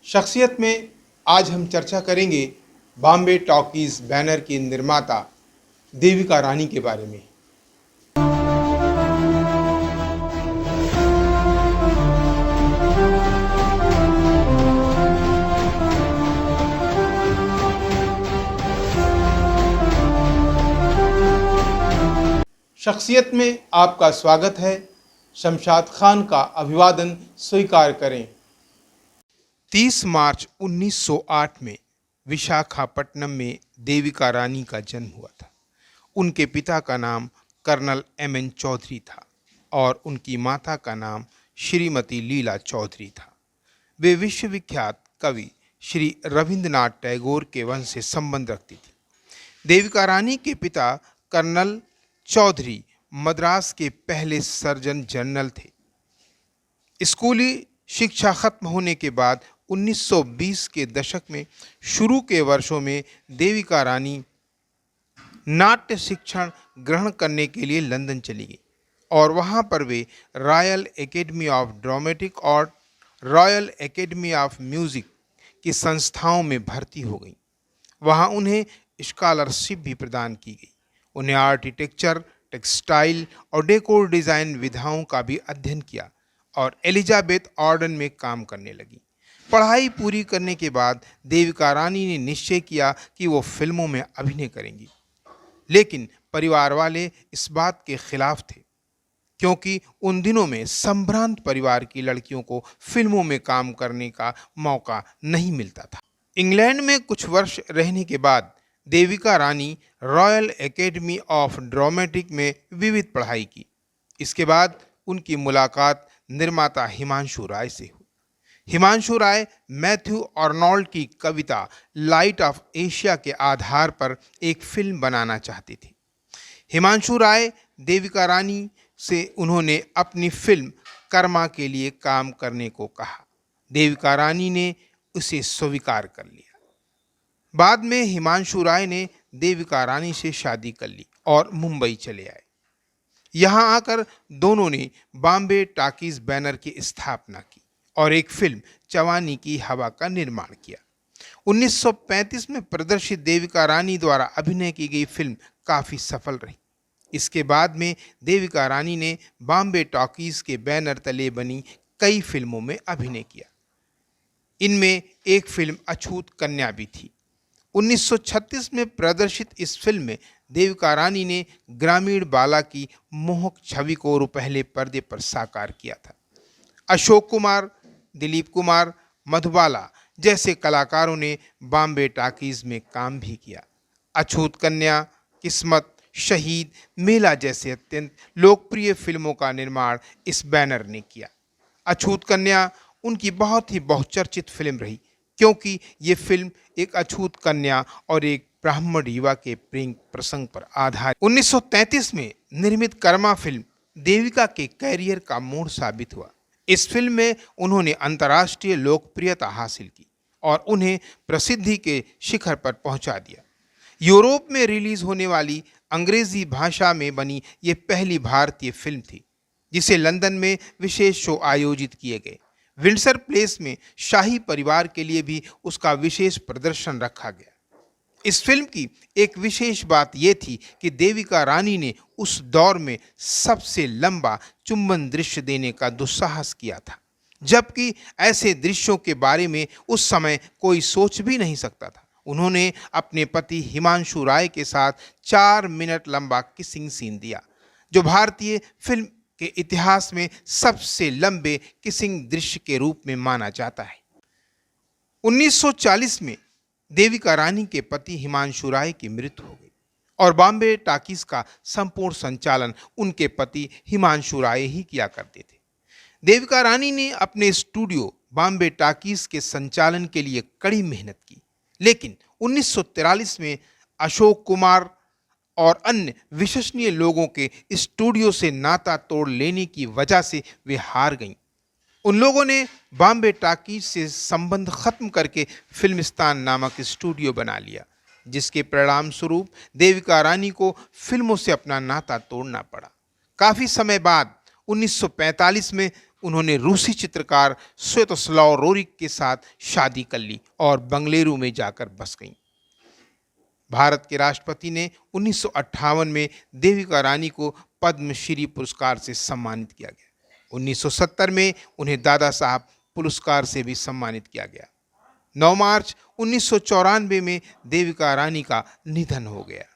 शख्सियत में आज हम चर्चा करेंगे बॉम्बे टॉकीज बैनर की निर्माता देविका रानी के बारे में। शख्सियत में आपका स्वागत है। शमशाद खान का अभिवादन स्वीकार करें। 30 मार्च 1908 में विशाखापट्टनम में देविका रानी का जन्म हुआ था। उनके पिता का नाम कर्नल एम.एन. चौधरी था और उनकी माता का नाम श्रीमती लीला चौधरी था। वे विश्वविख्यात कवि श्री रविंद्रनाथ टैगोर के वंश से संबंध रखती थी। देविका रानी के पिता कर्नल चौधरी मद्रास के पहले सर्जन जनरल थे। स्कूली शिक्षा खत्म होने के बाद 1920 के दशक में शुरू के वर्षों में देविका रानी नाट्य शिक्षण ग्रहण करने के लिए लंदन चली गई और वहां पर वे रॉयल एकेडमी ऑफ ड्रामेटिक और रॉयल एकेडमी ऑफ म्यूजिक की संस्थाओं में भर्ती हो गई। वहां उन्हें स्कॉलरशिप भी प्रदान की गई। उन्हें आर्किटेक्चर, टेक्सटाइल और डेकोर डिज़ाइन विधाओं का भी अध्ययन किया और एलिजाबेथ ऑर्डन में काम करने लगी। पढ़ाई पूरी करने के बाद देविका रानी ने निश्चय किया कि वो फिल्मों में अभिनय करेंगी, लेकिन परिवार वाले इस बात के खिलाफ थे क्योंकि उन दिनों में संभ्रांत परिवार की लड़कियों को फिल्मों में काम करने का मौका नहीं मिलता था। इंग्लैंड में कुछ वर्ष रहने के बाद Devika Rani royal academy of dramatic में विविध पढ़ाई की। इसके बाद उनकी मुलाकात निर्माता हिमांशु राय से हुई। हिमांशु राय मैथ्यू आर्नोल्ड की कविता लाइट ऑफ एशिया के आधार पर एक फिल्म बनाना चाहते थे। हिमांशु राय देविका रानी से उन्होंने अपनी फिल्म कर्मा के लिए काम करने को कहा। देविका रानी ने उसे स्वीकार कर लिया। बाद में हिमांशु राय ने देविका रानी से शादी कर ली और मुंबई चले आए। यहाँ आकर दोनों ने बॉम्बे टॉकीज बैनर की स्थापना की और एक फिल्म जवानी की हवा का निर्माण किया। 1935 में प्रदर्शित देविका रानी द्वारा अभिनय की गई फिल्म काफ़ी सफल रही। इसके बाद में देविका रानी ने बॉम्बे टॉकीज के बैनर तले बनी कई फिल्मों में अभिनय किया। इनमें एक फिल्म अछूत कन्या भी थी। 1936 में प्रदर्शित इस फिल्म में देविका रानी ने ग्रामीण बाला की मोहक छवि को पहले पर्दे पर साकार किया था। अशोक कुमार, दिलीप कुमार, मधुबाला जैसे कलाकारों ने बॉम्बे टॉकीज में काम भी किया। अछूत कन्या, किस्मत, शहीद, मेला जैसे अत्यंत लोकप्रिय फिल्मों का निर्माण इस बैनर ने किया। अछूत कन्या उनकी बहुत ही बहुचर्चित फिल्म रही क्योंकि ये फिल्म एक अछूत कन्या और एक ब्राह्मण युवा के प्रेम प्रसंग पर आधारित। 1933 में निर्मित कर्मा फिल्म देविका के कैरियर का मोड़ साबित हुआ। इस फिल्म में उन्होंने अंतर्राष्ट्रीय लोकप्रियता हासिल की और उन्हें प्रसिद्धि के शिखर पर पहुंचा दिया। यूरोप में रिलीज होने वाली अंग्रेजी भाषा में बनी ये पहली भारतीय फिल्म थी जिसे लंदन में विशेष शो आयोजित किए गए। विंडसर प्लेस में शाही परिवार के लिए भी उसका विशेष प्रदर्शन रखा गया। इस फिल्म की एक विशेष बात यह थी कि देविका रानी ने उस दौर में सबसे लंबा चुंबन दृश्य देने का दुस्साहस किया था, जबकि ऐसे दृश्यों के बारे में उस समय कोई सोच भी नहीं सकता था। उन्होंने अपने पति हिमांशु राय के साथ 4 मिनट लंबा किसिंग सीन दिया, जो भारतीय फिल्म के इतिहास में सबसे लंबे किसिंग दृश्य के रूप में माना जाता है। 1940 में देविका रानी के पति हिमांशु राय की मृत्यु हो गई और बॉम्बे टॉकीज का संपूर्ण संचालन उनके पति हिमांशु राय ही किया करते थे। देविका रानी ने अपने स्टूडियो बॉम्बे टॉकीज के संचालन के लिए कड़ी मेहनत की, लेकिन 1943 में अशोक कुमार और अन्य विश्वसनीय लोगों के स्टूडियो से नाता तोड़ लेने की वजह से वे हार गईं। उन लोगों ने बॉम्बे टॉकीज से संबंध खत्म करके फिल्मिस्तान नामक स्टूडियो बना लिया, जिसके परिणाम स्वरूप देविका रानी को फिल्मों से अपना नाता तोड़ना पड़ा। काफ़ी समय बाद 1945 में उन्होंने रूसी चित्रकार स्वेतोस्लाव रोरिक के साथ शादी कर ली और बंगलुरु में जाकर बस गईं। भारत के राष्ट्रपति ने 1958 में देविका रानी को पद्मश्री पुरस्कार से सम्मानित किया गया। 1970 में उन्हें दादा साहब पुरस्कार से भी सम्मानित किया गया। 9 मार्च 1994 में देविका रानी का निधन हो गया।